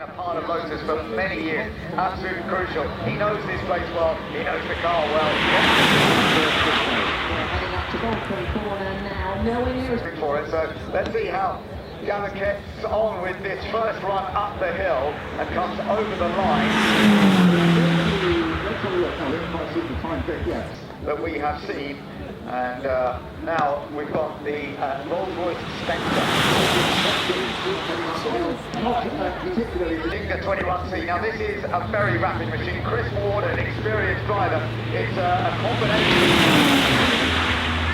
been a part of Lotus for many years, absolutely crucial. He knows this place well, he knows the car well. Heading up to Golden Corner now, nowhere near as For it, so let's see how Gavin gets on with this first run up the hill and comes over the line. Let's have a look. I don't quite see the time bit yet. That we have seen, and now we've got the Rolls-Royce Spectre. Not particularly the Leggenda 21C. Now this is a very rapid machine. Chris Ward, an experienced driver. It's a combination.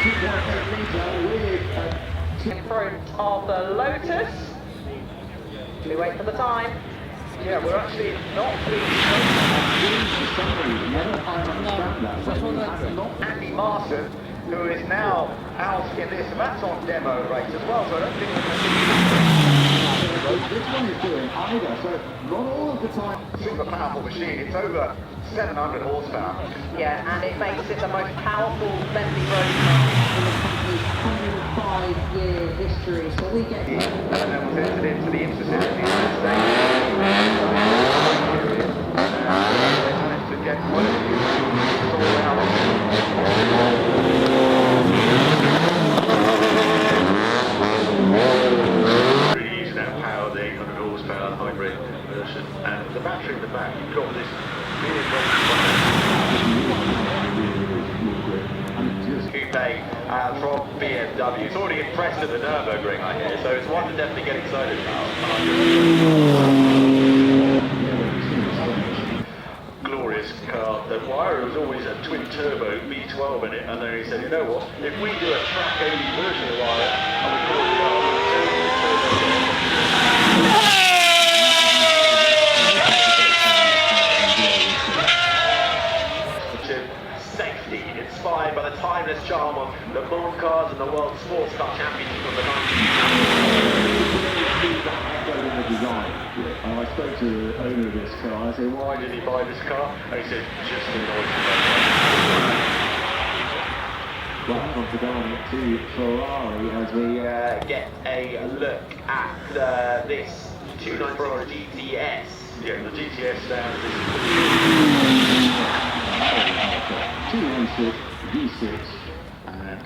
2.8 litre with in front of the Lotus. We wait for the time. Yeah, we're actually not Andy Martin, who is now out in this, and that's on demo race as well, so I don't think we're going to see this one is doing either, so not all of the time. super powerful machine. It's over 700 horsepower. Yeah, and it makes it the most powerful Bentley road car in the company's 105-year history. So we get. And then was entered into the Intercity in the United States. They managed to get quite a few sold out. The 800 horsepower hybrid version, and the battery in the back, you've got this really great coupe from BMW. It's already impressed at the Nürburgring, I hear, so it's one to definitely get excited about. Glorious car. The Huayra was always a twin turbo V12 in it, and then he said, you know what, if we do a track only version of the Huayra and we call it the car, safety, inspired by the timeless charm of the Mons cars and the World Sports Car Championship of the design. And I spoke to the owner of this car. I said, Why did he buy this car? And he said, just the noise. Well, from Pagani to Ferrari as we Get a look at this 296 GTS. Yeah, the GTS stands. 216 V6 and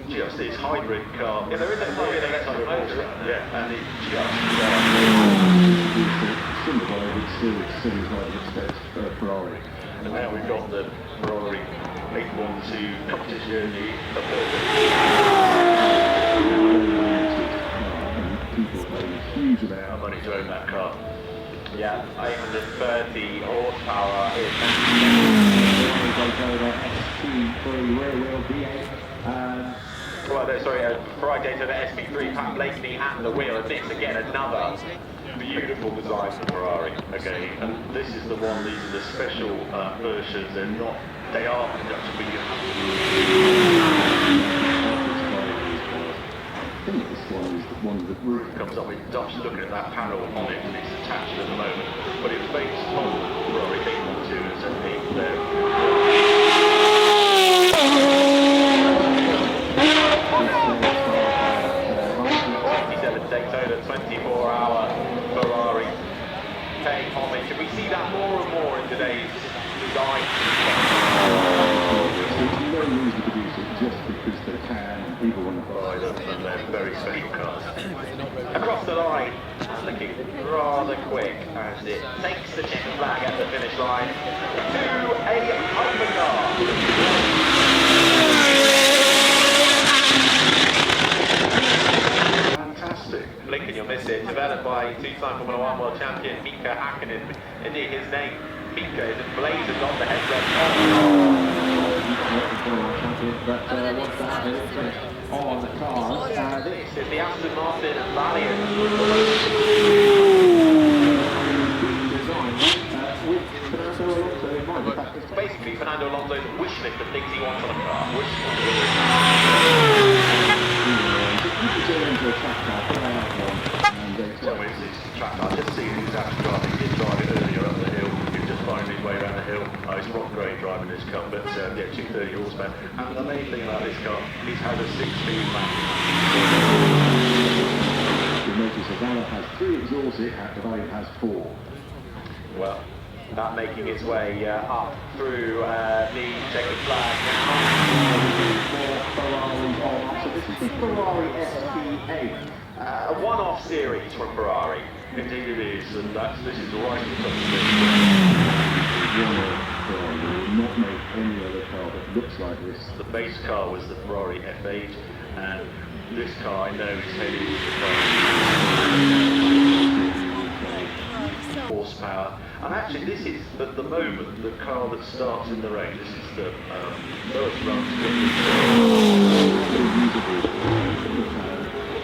Just this hybrid car. Yeah, there is a plug-in electric motor. Yeah, and it still what you expect Ferrari. And now we've got the Ferrari 812 Competizione A. People pay a huge amount of money to own that car. Yeah, 830 horsepower. Well, sorry, Ferrari Daytona SP3, Pat Blakeney at the wheel, and this again another beautiful design for Ferrari. Okay, and this is the one. These are the special versions. They are production, but you have to. I think this one is the one that really comes up with Dutch looking at that panel on it, and it's attached at the moment. But it was based on Ferrari 812 and 78 there. 27 Daytona 24-hour Ferrari paying homage, and we see that more and more in today's design. There's no reason to produce it just because they can and people want to buy them. And they're very special cars. Across the line, looking rather quick as it takes the checkered flag at the finish line to a Hypercar. Fantastic. Blink and you'll miss it. Developed by two-time Formula 1 world champion Mika Hakkinen. Indeed, his name, Mika, is emblazoned on the headrest. On the car. This is the Aston Martin Valiant. Basically, Fernando Alonso's wish list of things he wants on a car. So it's this track car. Just see who's actually driving. He did drive it earlier up the hill. He was just finding his way around the hill. It's not great driving this car, but yeah, 230 horsepower. And the main thing about this car, it has a 6-speed manual. You notice that Valiant has 3 exhausts, the Valiant has 4. Well, that making its way up through the checkered flag now. So this is the Ferrari SP-8. A one-off series from Ferrari. Indeed it is, and this is right at the top of the list. Ferrari will not make any other car that looks like this. The base car was the Ferrari F8, and this car I know is heading to horsepower. And actually this is, at the moment, the car that starts in the race. This is the lowest run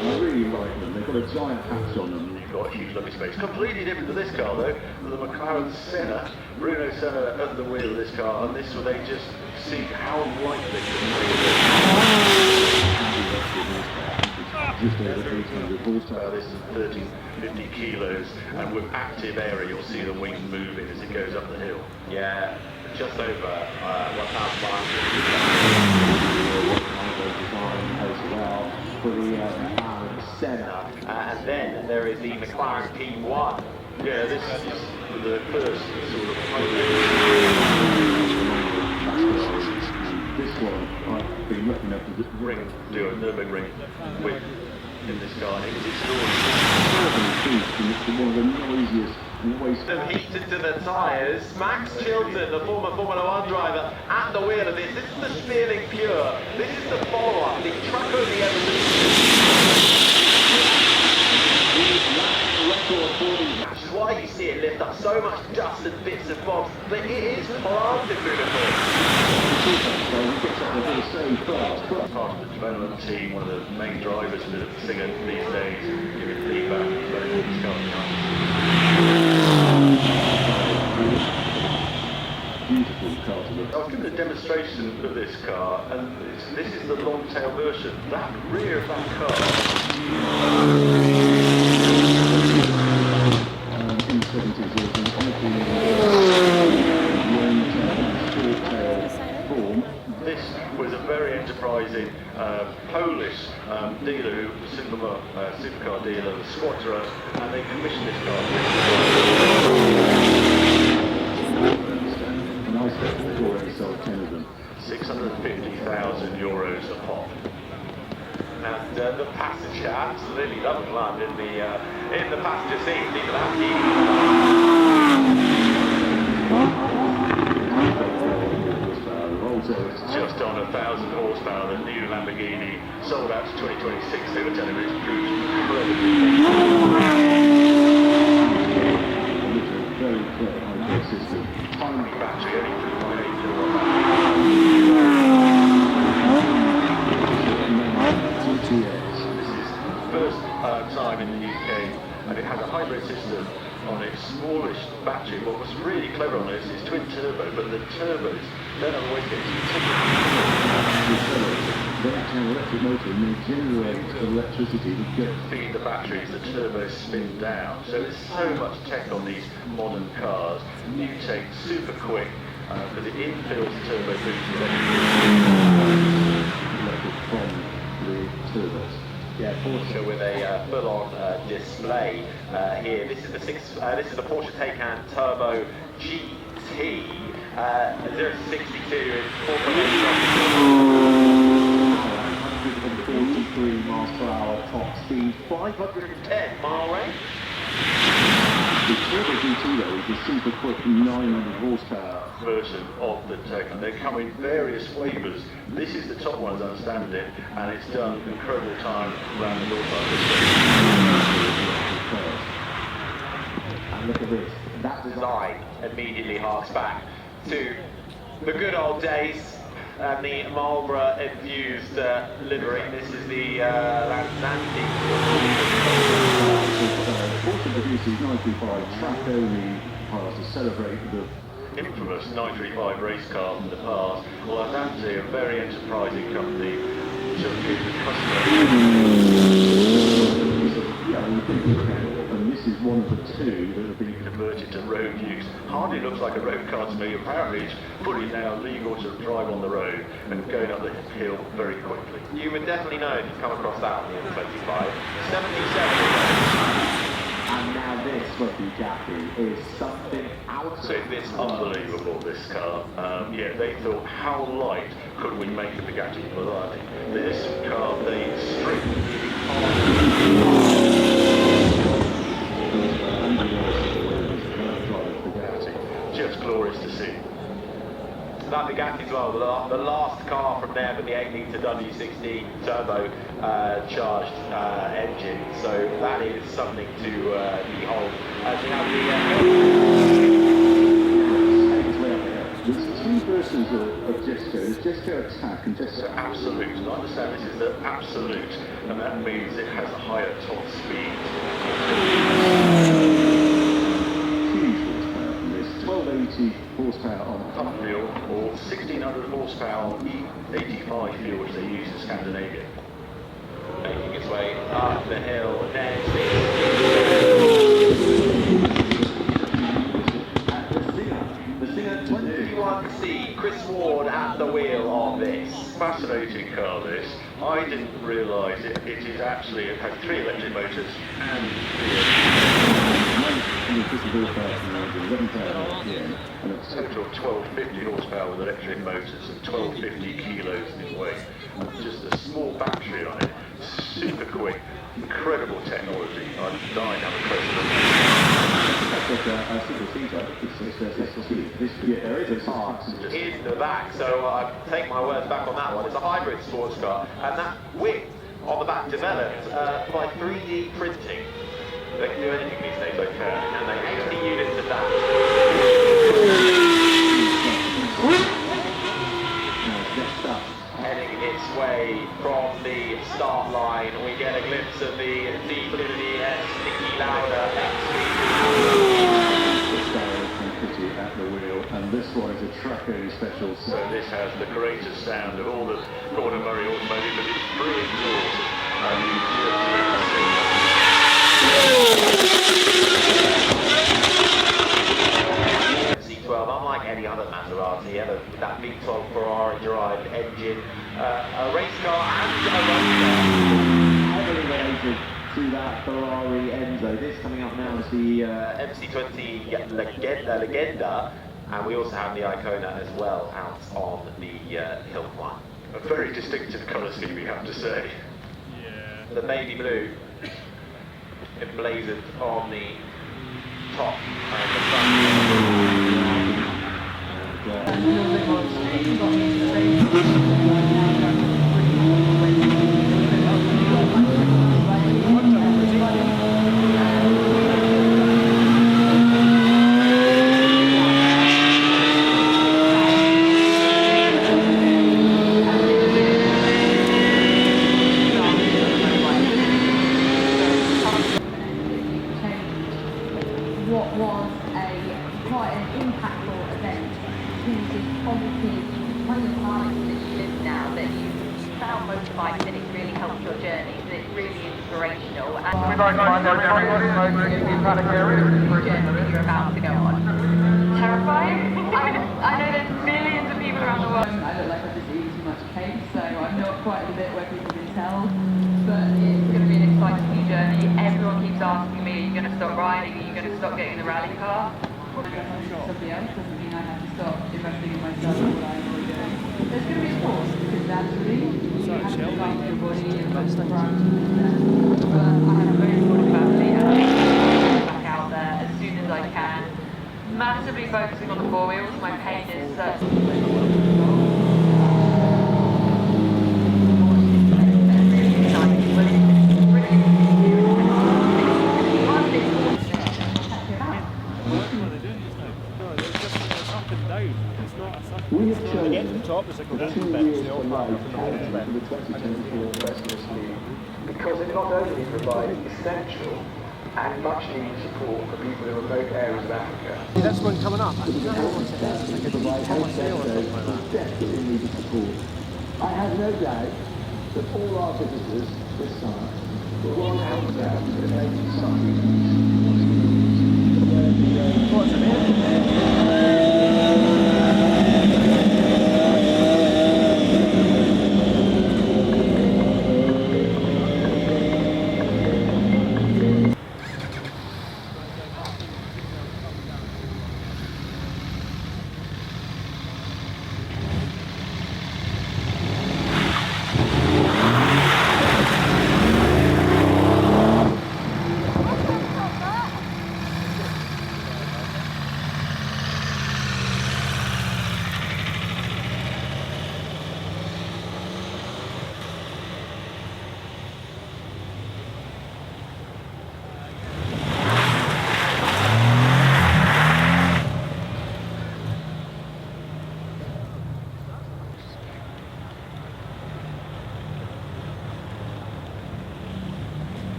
I really like them. They've got a giant hatch on them. You've got a huge lovely space. Completely different to this car though. The McLaren Senna, Bruno Senna at the wheel of this car, and this, they just see how light they can make it. Just over 800 horsepower. This is 1350 kilos, and with active air you'll see the wings moving as it goes up the hill. Yeah, just over 1,000 miles. As well for the McLaren Senna. And then there is the McLaren P1. Yeah, this is the first sort of This one, I've been looking at the ring, do a Nürburgring with in this car, and it was one of the noisiest waste. Some heat into the tyres. Max Chilton, the former Formula 1 driver, at the wheel of this. This is the Spearling Pure. This is the follow-up, the truck only evolution. Which is why you see it lift up so much dust and bits and bobs, but it is planted beautiful. Part of the development team, one of the main drivers for the Singer these days, giving feedback about this car. Beautiful car to look. I was given a demonstration of this car, and this is the long tail version. That rear of that car. In the 70s, there was an awful long tail, short tail form. This was a very enterprising Polish dealer, who was a supercar dealer, the Squadra, and they commissioned this car. And I spent before they sold 10 of them. 650,000 euros a pop. And the passenger absolutely loving land in the passenger seat. Look at that. It's just on 1,000 horsepower. The new Lamborghini sold out to 2026. They were telling me it's proved Very clever high system. tiny battery, only 3.8 kilowatt. This is first time in the UK, and it has a hybrid system on its smallish battery. What was really clever on this is twin turbo, but the turbos don't always get That's an electric motor and they generate electricity to feed the batteries, the turbos spin down. So there's so much tech on these modern cars. You take super quick, because it infills the turbo boost electric from the turbos. Yeah, Porsche with a full-on display here. This is the Porsche Taycan Turbo GT 0-62 in 143 miles per hour top speed, 510 mile range. The Turbo GT though is a super quick 900 horsepower version of the Taycan. They come in various flavours. This is the top one as I understand it, and it's done incredible time around the North Side. And look at this. That design immediately harks back to the good old days and the Marlboro infused livery. This is the Lanzanti. Also produces 935 track-only cars to celebrate the infamous 935 race car from the past. Well, Lanzanti, a very enterprising company, just gives the customer. And this is one of the two that have been converted to road use. Hardly looks like a road car to me. Apparently it's fully now legal to drive on the road and going up the hill very quickly. You would definitely know if you come across that on the M25. 77. Now this for Bugatti is something out So it's unbelievable, this car. Yeah, they thought, how light could we make a Bugatti Bolide? This car, they stripped the Bugatti. Just glorious to see. That Bugatti as well, the last car from there with the 8-litre W16 turbo charged engine, so that is something to behold. As we have There's two versions of Jesko. There's Jesko Attack and Jesko Absolute. And I understand this is the Absolute, and that means it has a higher top speed. Huge horsepower. There's 1280 horsepower on Top fuel, or 1600 horsepower E85 fuel, which they use in Scandinavia. Making its way up the hill next. the Singer 21C, Chris Ward at the wheel of this. Fascinating car, this. I didn't realise it. It is actually, it has 3 electric motors and 3 a total of 1250 horsepower with electric motors and 1250 kilos in weight. Just a small battery on it. Super quick. Incredible technology. I'm dying to have a there is a part in the back, so I take my words back on that one. It's a hybrid sports car, and that width on the back developed by 3D printing. They can do anything these days, they can, and they 80 units of that. Heading its way from the start line, we get a glimpse of the D50 Niki Lauda at the wheel, and this one is a track-only special. So this has the greatest sound of all the Gordon Murray automotive, but it's free exhaust. C12, unlike any other Maserati, that V12 Ferrari derived engine, a race car and a road car. Heavily related to that Ferrari Enzo. This coming up now is the MC20 Leggenda, and we also have the Icona as well out on the hill climb. A very distinctive colour scheme, we have to say. Yeah. The baby blue emblazoned on the top and the front. What was quite an impactful event to this positive kind of life that you live now, that you found motorbikes and it really helped your journey, and it's really inspirational. And we'd like to find everybody in paddock area journey you're about to go on. Terrifying. I know there's millions of people around the world. I look like I've just eaten too much cake, so I'm not quite the bit where people can tell. But it's going to be an exciting new journey. Everyone keeps asking me, are you going to stop riding? Are you going to stop getting the rally car? Somebody else doesn't mean I have to stop investing in myself and what I enjoy doing. There's going to be a course, because naturally you have to look after your body and most of the but I have a very supportive family and I'm going back out there as soon as I can. Massively focusing on the four wheels. My pain is We have chosen Get to the top, there's a good the 2 wheels for life for the 2024 Western Speed because it not only provides essential and much needed support for people in remote areas of Africa. That's one coming up. It provides desperately needed support. I have no doubt that all our visitors this summer will want to help us out in making something. What's the name?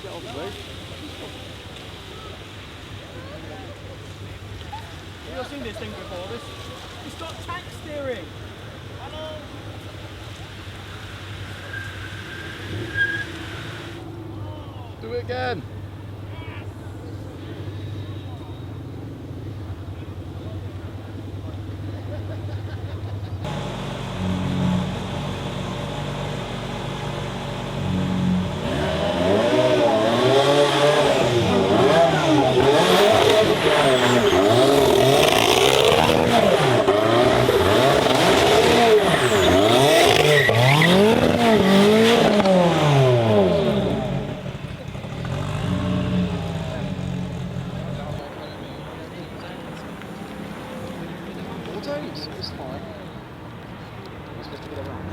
Get off the road. You've seen this thing before. It's got tank steering. Hello. Do it again. It's fine. It's just a bit around.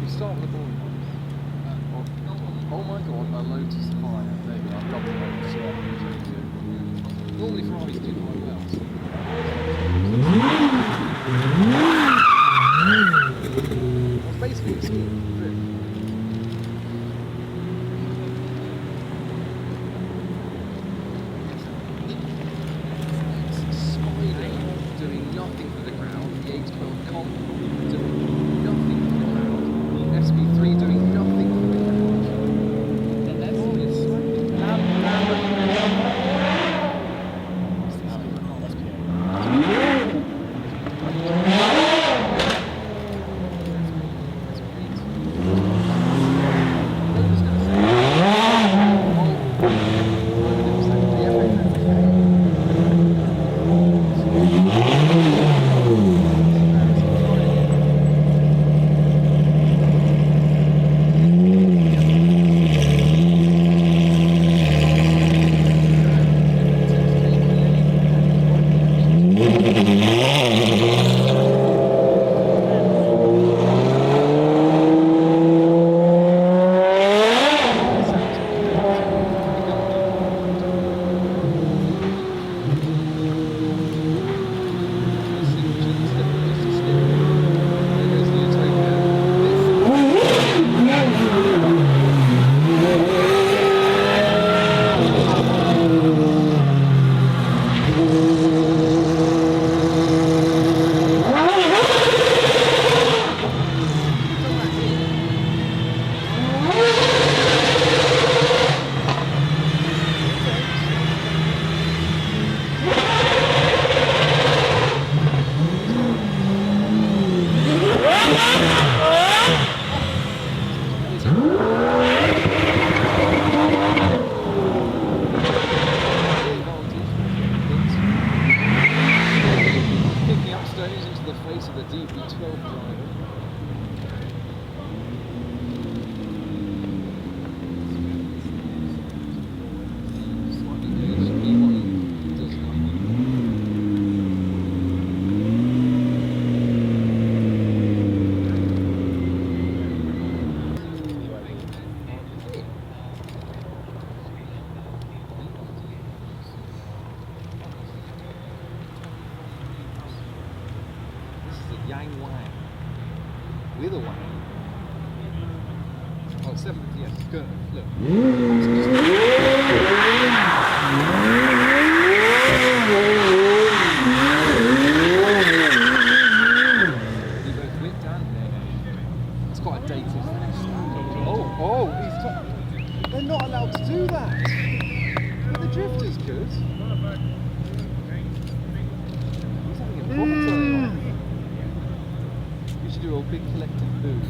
We start with the boring ones. Oh my god, a Lotus Evija. There you go. I love the Lotus. Yeah, normally Ferraris do quite well. Well, basically it's ski, really. Spyder doing nothing for the crowd, the 812 Comp doing nothing for the crowd, SP3 doing nothing for the crowd. With a wang. Oh, 7, yes, good. Look. You both went down there. It's quite a dated. Oh, he's top. not allowed to do that. But the drifters could. He's having a proper turn off. We should do a big collective boo.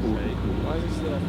Why is there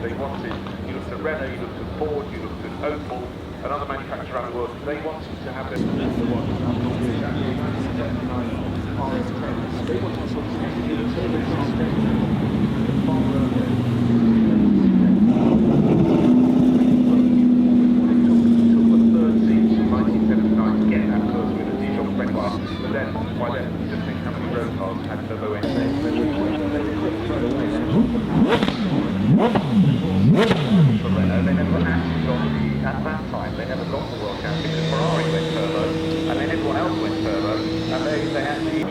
They wanted, you looked at Renault, you looked at Ford, you looked at Opel, and other manufacturers around the world, they wanted to have this. At that time, they never got the world championship. Ferrari went turbo, and then everyone else went turbo, and they actually.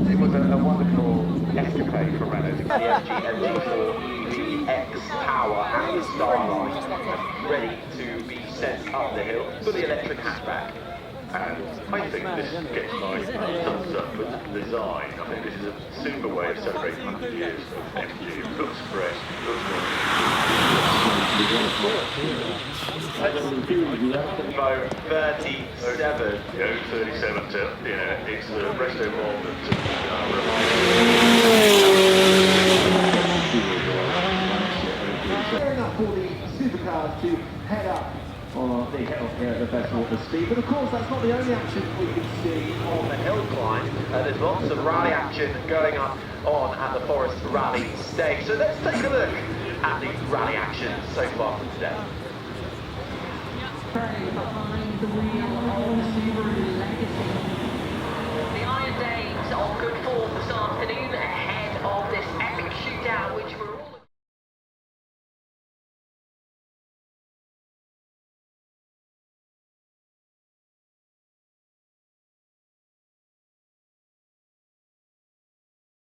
It was a wonderful escapade for Renault to get the MG X power at the start line, ready to be sent up the hill, fully electric hatchback. And I think this gets nice thumbs up with the design. I think this is a super way of celebrating 100 years of MG. It looks fresh, looks Vote 37. Yeah, 37 to, it's the resto mod Fair enough for the supercars to head up on the hill here at the Festival of Speed, but of course that's not the only action we can see on the hill climb. There's lots of rally action going up on at the Forest Rally stage. So let's take a look at the rally action so far from today. Behind the wheel of Subaru Legacy.